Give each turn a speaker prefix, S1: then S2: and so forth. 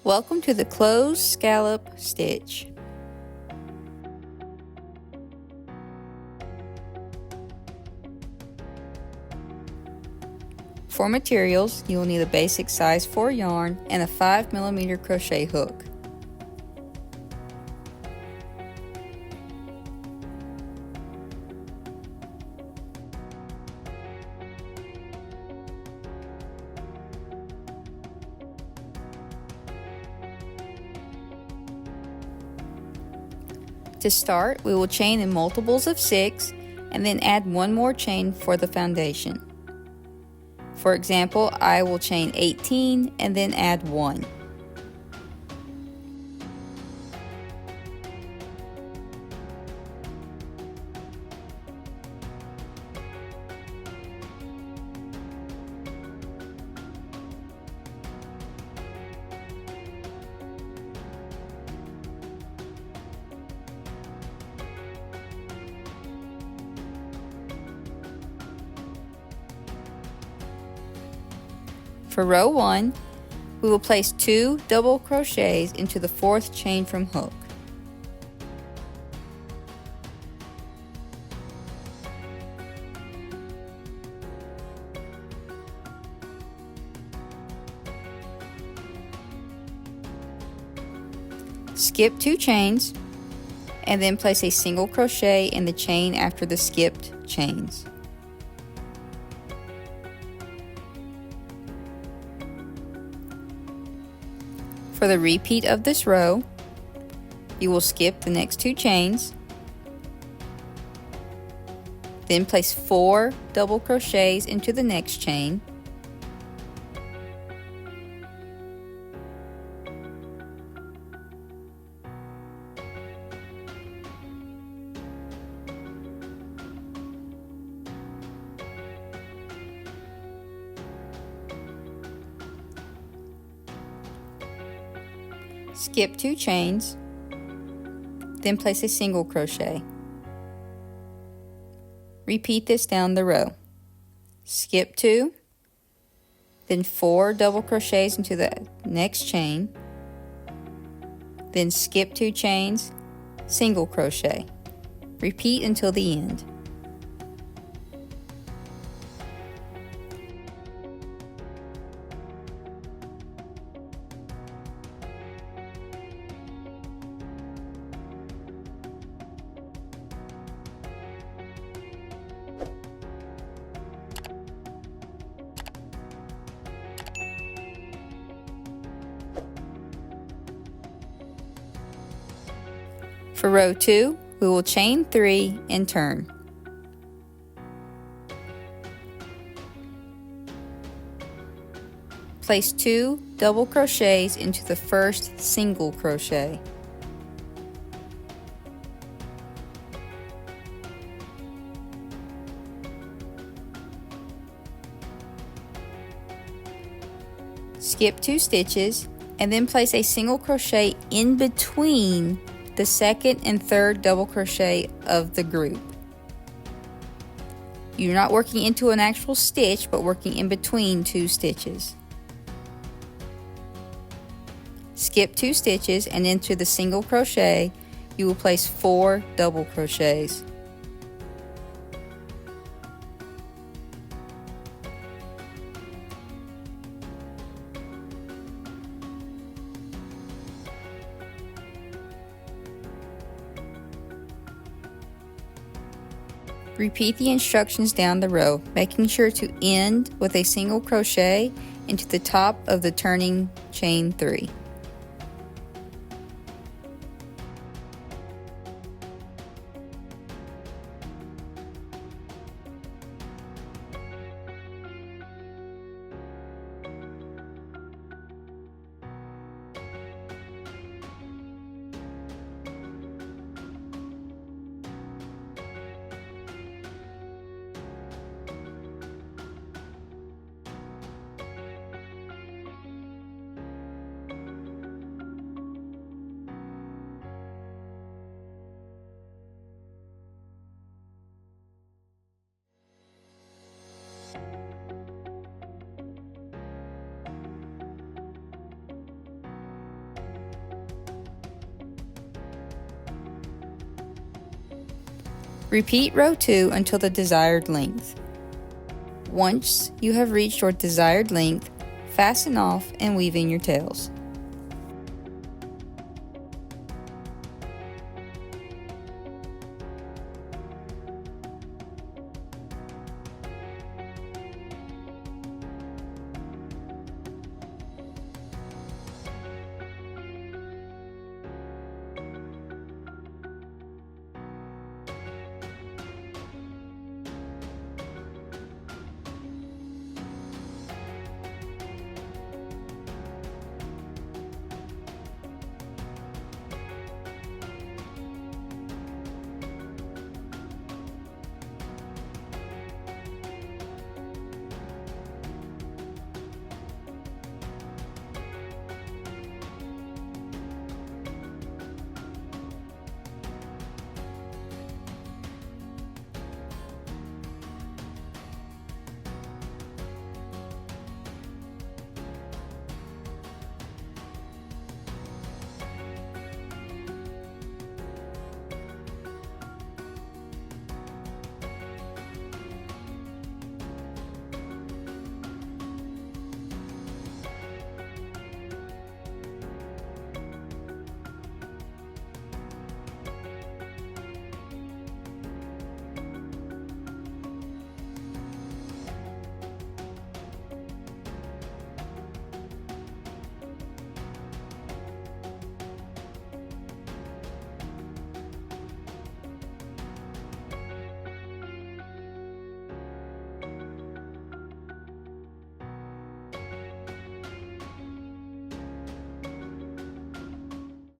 S1: Welcome to the Close Scallop Stitch. For materials, you will need a basic size 4 yarn and a 5mm crochet hook. To start, we will chain in multiples of 6 and then add one more chain for the foundation. For example, I will chain 18 and then add 1. For row 1, we will place 2 double crochets into the 4th chain from hook. Skip 2 chains and then place a single crochet in the chain after the skipped chains. For the repeat of this row, you will skip the next 2 chains, then place 4 double crochets into the next chain, skip 2 chains, then place a single crochet. Repeat this down the row. Skip 2, then 4 double crochets into the next chain, then skip 2 chains, single crochet. Repeat until the end. For row 2, we will chain 3 and turn. Place 2 double crochets into the first single crochet. Skip 2 stitches and then place a single crochet in between the second and third double crochet of the group. You're not working into an actual stitch, but working in between 2 stitches. Skip 2 stitches and into the single crochet, you will place 4 double crochets. Repeat the instructions down the row, making sure to end with a single crochet into the top of the turning chain 3. Repeat row 2 until the desired length. Once you have reached your desired length, fasten off and weave in your tails.